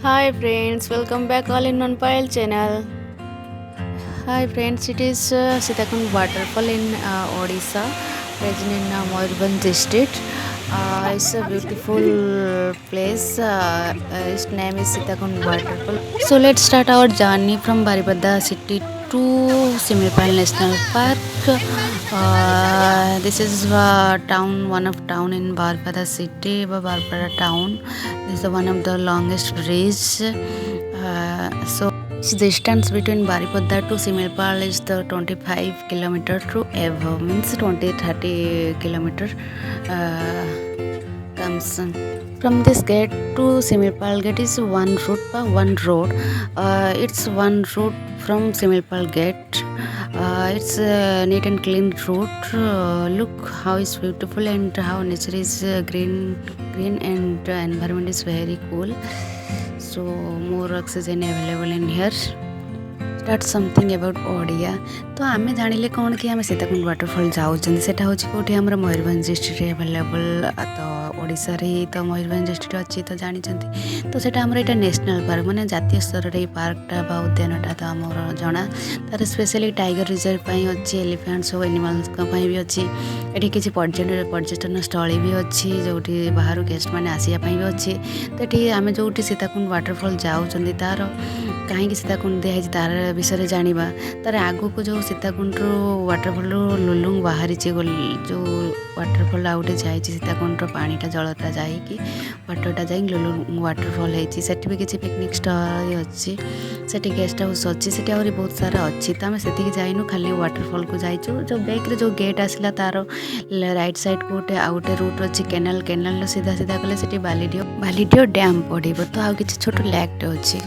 Hi friends, welcome back all in one pile channel. Hi friends, it is Sitakunda waterfall in Odisha, present in MAYURBHANJA district. It's a beautiful place. Its name is Sitakunda waterfall. So let's start our journey from Baripada city to Shimilipal National Park. This is town, one of town in Baripada city, Baripada town. This is one of the longest bridge. So its distance between Baripada to Shimilipal is the 25 kilometer to above, means 20-30 kilometer comes. From this gate to Shimilipal gate is one route, one road. It's one route from Shimilipal gate. It's a neat and clean route. Look how it's beautiful and how nature is green and environment is very cool. So more oxygen available in here. Start something about Odia तो आम जानिले कौन कि आम Sitakund waterfall जाऊँ से कौटी आम Mayurbhanj district available तो ओडिशा रे तो मयूरभंज डिस्ट्रिक्ट अच्छी तो जानी तो सेटा आमर यहाँ नेशनल पार्क माने जातीय स्तर रे पार्कटा बा उद्यानटा तो आमर जना तार स्पेशली टाइगर रिजर्व अच्छी एलिफेंट्स और एनिमल्स भी अच्छी ये किसी पर्यटन स्थली भी अच्छी जो बाहर गेस्ट मैंने आसापी भी अच्छी तो ये आम जो सीताकुंड वाटरफॉल जाऊँ तार कहीं सीताकुंड दिखाई तार विषय जाना तार आगू को जो सीताकुंड वाटरफॉल लुलुंग बाहरी जो वाटरफॉल आउटे जाए सीताकुंड पानीटा जलटा जाकि वाटरटा जा लुलुंग वाटरफॉल होती भी किसी पिकनिक स्टल अच्छी से गेस्ट हाउस अच्छी से बहुत सारा अच्छी तो आम से जाइनु खाली वाटरफॉल को जाइचु जो बैक रे जो गेट आसला तार राइट साइड को गोटे आउटे रूट अच्छी केनाल सीधा सीधा कले से बालीडियो डैम पड़े तो आउ कि छोट लैकटे अच्छी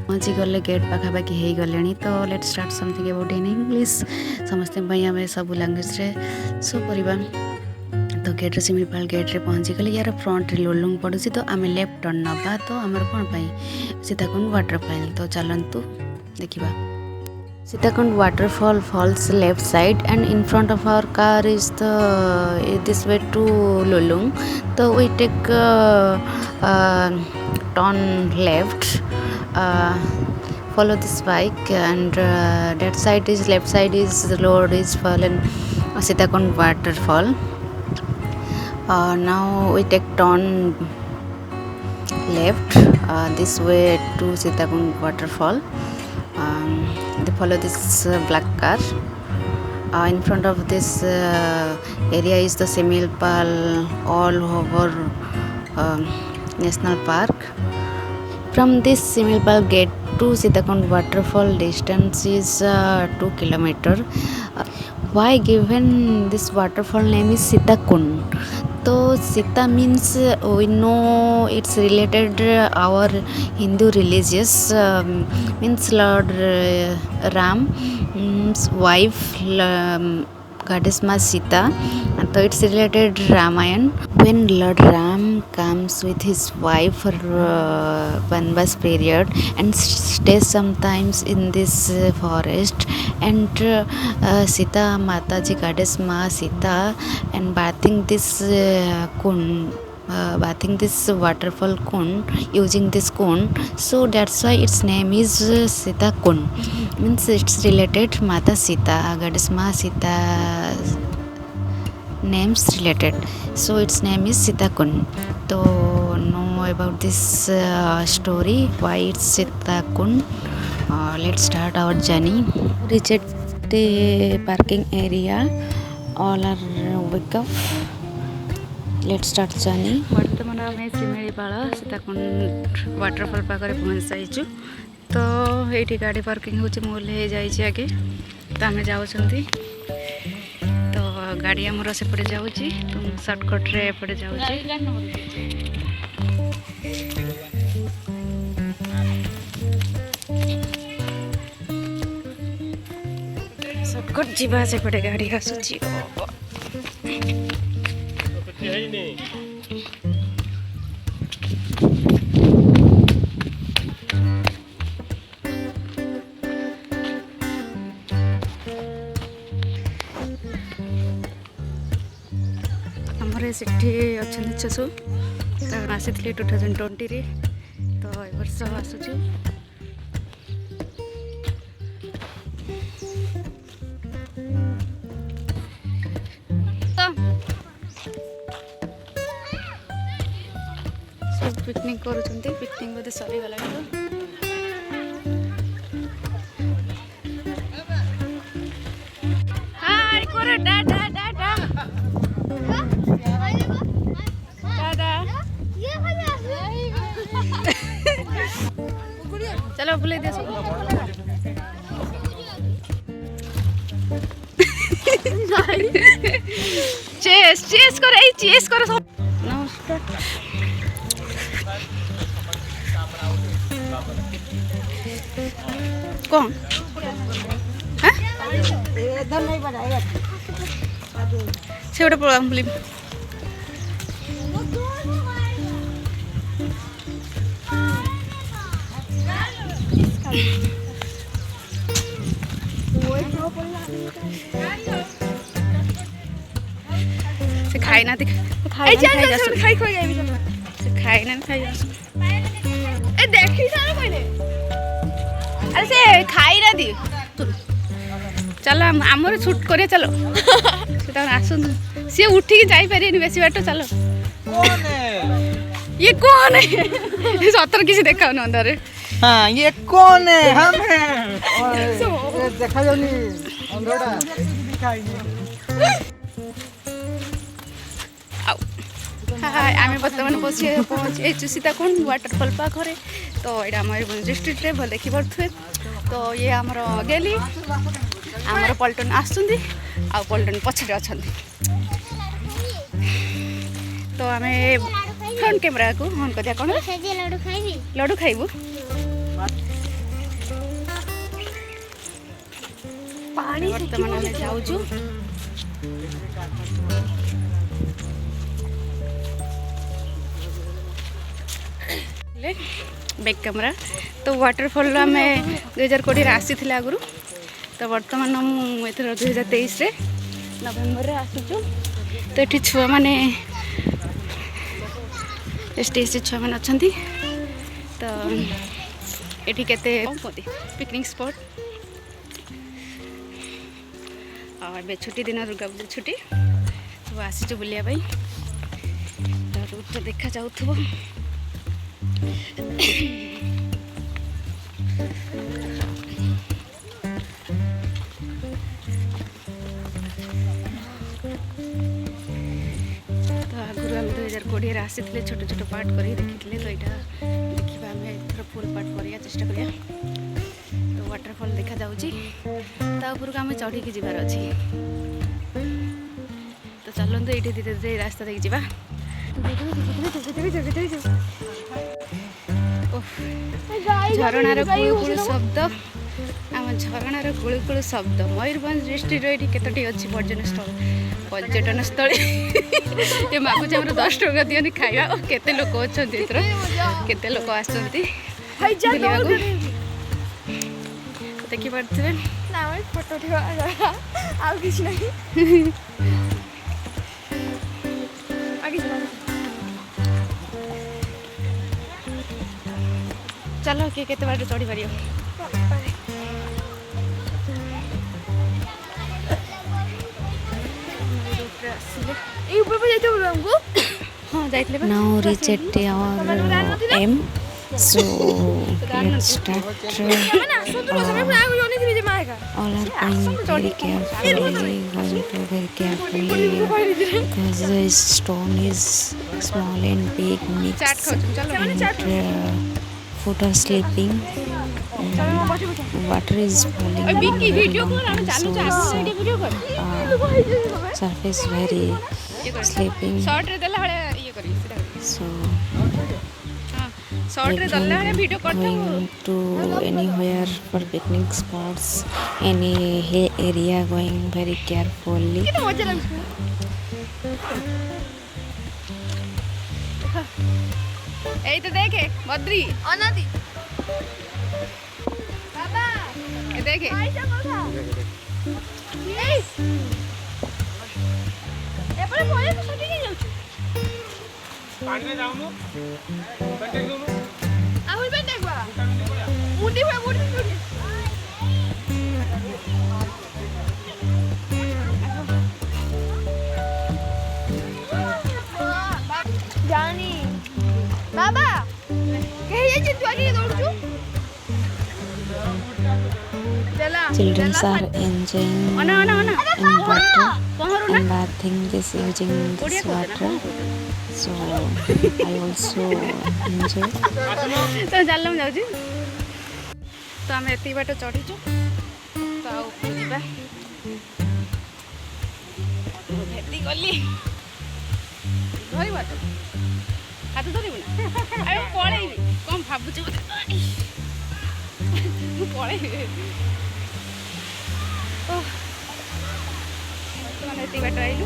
पहुँची गले गेट पाखापाखि हो गले तो let start something about in English समस्त आम सब लैंग्वेज शो करवा तो गेट सिमिलपाल गेट्रे पहुँची गले यार फ्रंट रे लुलुंग पड़ू तो आम लेफ्ट टर्न नवा तो आम कौन पाई सीताकुंड वाटरफॉल तो चलतु देखा Sitakund waterfall falls left side and in front of our car is this way to Lulung. So we take turn left, follow this bike and that side is left side is the road is fallen Sitakund waterfall. Now we take turn left this way to Sitakund waterfall. They follow this black car. In front of this area is the shimilipal all over national park. From this shimilipal gate to Sitakund waterfall distance is 2 kilometer. Why given this waterfall name is Sitakund? So Sita means we know it's related our Hindu religious means Lord Ram's wife goddess Ma Sita. So it's related Ramayan when Lord Ram comes with his wife for Vanvas period and stays sometimes in this forest and Sita Mataji goddess Ma Sita and bathing this bathing this waterfall kun using this kun, so that's why its name is Sita kun, means it's related Mata Sita goddess Ma Sita names related, so its name is Sitakund. So know about this story why it's Sitakund. Let's start our journey. Reach at the parking area, all are wake up. Let's start journey. बर्तमान आम Similipal Sitakund waterfall पाखे पहुँच जाइचु तो ये गाड़ी parking हो मुझे जाइए आगे तो आम जाऊँ तो गाड़ी आमर सेपटे जाऊँगी तो सर्टकट रे एपटे जाऊँगी सर्टकट जीवा सेपटे गाड़ी आसूची आमर से अच्छा छसु आसी 2020 तो ए वर्ष आसुचु सब पिकनिक करूछंती पिकनिक बोधे सरी गला तो हाय कोरे डा डा डा डा दादा चलो बुले दे सब चेस चेस करो ए चेस करो सब नमस्कार कौन हां इधर नहीं बनाएगा से उठे प्रोग्राम फिल्म से खाई ना दिख खाई खाई खोई आबी से खाई ना खाई ए देखी सारा पहले अरे से खाई ना दी चलो आमर शूट करे चलो से आसु सी उठी के जाई पारे बेसी बाट चलो कौन है ये कौन है सतर किसी देखा न अंदर हाँ ये कौन है हम हैं देखा जानी अंदरटा दिखाई हाय आमे बर्तमान पहुँचे सीताकुंड वाटरफॉल पाखे तो ये मयूरभंज डिस्ट्रिक्ट भल देखी पारे तो ये आमर गेली आमर पल्टन आसुंदी आ पल्टन पछरे अच्छा तो आम फ्रंट कैमेरा को ऑन कर दिया कौन लड्डू खाइबू बर्तमान आम जाऊँ बैक कैमेरा तो वाटरफॉल आम 2020 आसी आगु तो बर्तमान मुझे 2023 नवेम्बर आसुचु तो ये छुआ मैंने एसटीएससी छुआ मैंने अच्छा तो ये केते पिकनिक स्पॉट और छुट्टी दिन दुर्गा पूजा छुट्टी तो आसीचु बुलिया तो रूट तो देखा जाऊ आगुरी आम 2020 आसी छोट छोट पार्ट कर देखी तो यहाँ देखा आम एथर फुल पार्ट करा चेष्टा करिया तो वाटरफॉल देखा जाऊँगी उपरको आम चढ़ी जबार अच्छी तो चलते ये धीरे धीरे रास्ता देखिए जावा झरणार कुलकुल शब्द आम झरणार कुलकुल शब्द मयूरभंज डिस्ट्रिक्ट ये केतोटी अच्छी पर्यटन स्थली ये मागुच आम 10 टଙ୍କା दियनि खाइबा केते लोक अच्छा केते लोक आसती देखी पारे फोटो चलो किए केते बाट चढ़ी पार Now reach at our aim, so let's start. All are going very carefully, because the stone is small and big mix, and foot are slipping. Water is falling so surface very slipping, so going to anywhere for picnic spots, any hill area, going very carefully. এই তো দেখে বদ্রি অনাদি বাবা এ দেখে আইসা কথা এই এবারে পরে তো সঠিক হয়ে যাচ্ছে পানিতে যাওনো continue Children are enjoying in water and bathing this using this water. So I also enjoy. ତ ଚାଲ ମୁଁ ଯାଉଛି ତ ଆମେ ଏତିକି ବାଟ ଚଢ଼ିଛୁ ତ ଆଉ ଉପରକୁ ଯିବା ଭେଟି ଗଲି ଧରିବ ତ ହାତ ଧରିବୁ ନା ଆରେ ମୁଁ ପଳେଇବି କ'ଣ ଭାବୁଛୁ ବୋଧେ ମୁଁ ପଳେଇବି ମାନେ ଏତିକି ବାଟ ଆଇଲୁ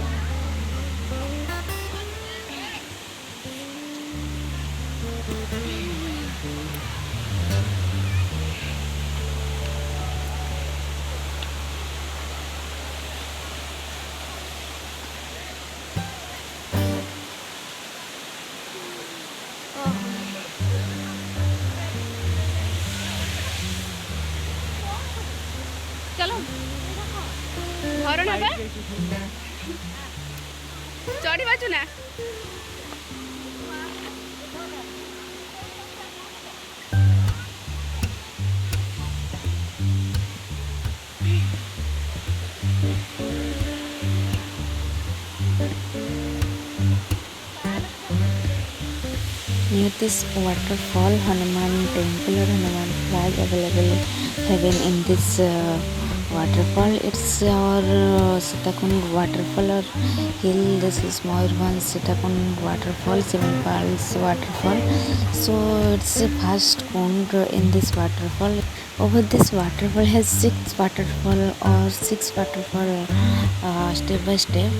चलो झरना बा चढ़ी बाजू ना Near this waterfall, Hanuman temple or Hanuman flag available heaven in this waterfall. It's our Sitakunda waterfall or hill. This is MAYURBHANJA Sitakunda waterfall, shimilipal's waterfall. So it's a fast pond in this waterfall. Over this waterfall has six waterfall step by step.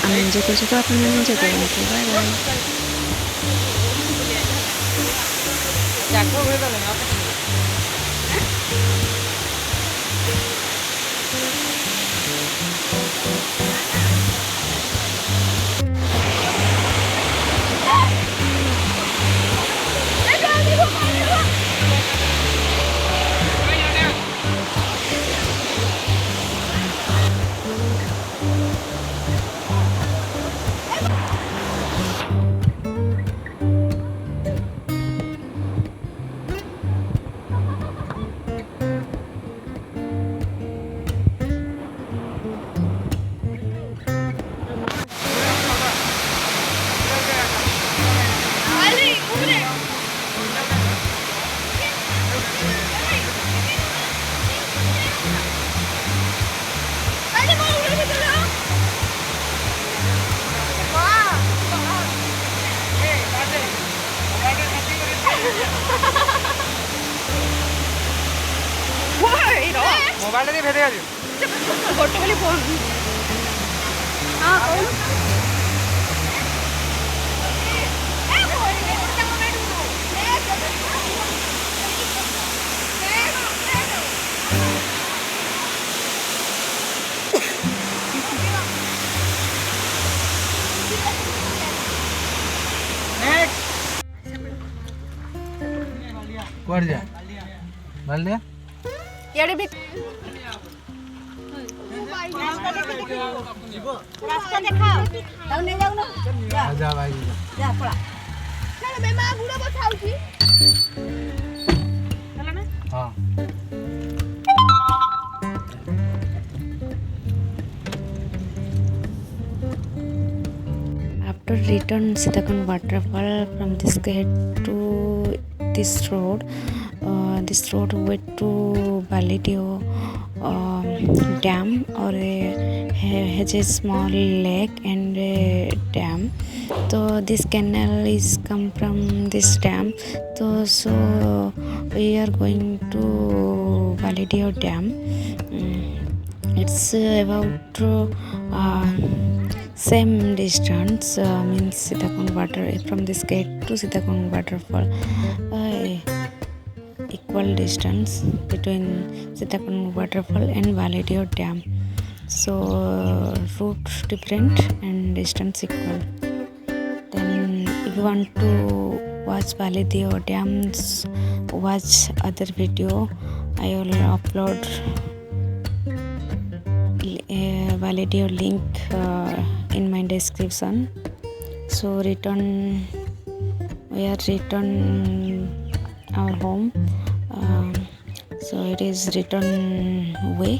ଆମେ enjoy କରୁଛୁ ତ ଆପଣମାନେ enjoy କରନ୍ତୁ bye bye mobile रे भेदे आजु photo खाली phone हां कौन नेक्स्ट कर जा ବାଲିଆ ଇଆଡ଼େ ବି ରାସ୍ତା ଦେଖାଅ ତାକୁ ନେଇ ଯାଉନ ଯା ଭାଇ ଯା ପଳା ବେ ମା ଗୁଡ଼ ବଥା ହଉଛି ହେଲା ନା ହଁ After return Sitakunda waterfall from this gate to this road went to Balidio dam or has a small lake and a dam. So this canal is come from this dam. So we are going to Balidio dam. It's about same distance means Sitakunda water from this gate to Sitakunda waterfall. Equal distance between Sitakunda waterfall and Validio dam. So route different and distance equal. Then if you want to watch Validio dams, watch other video. I will upload Validio link in my description. So we are return our home. So it is return way.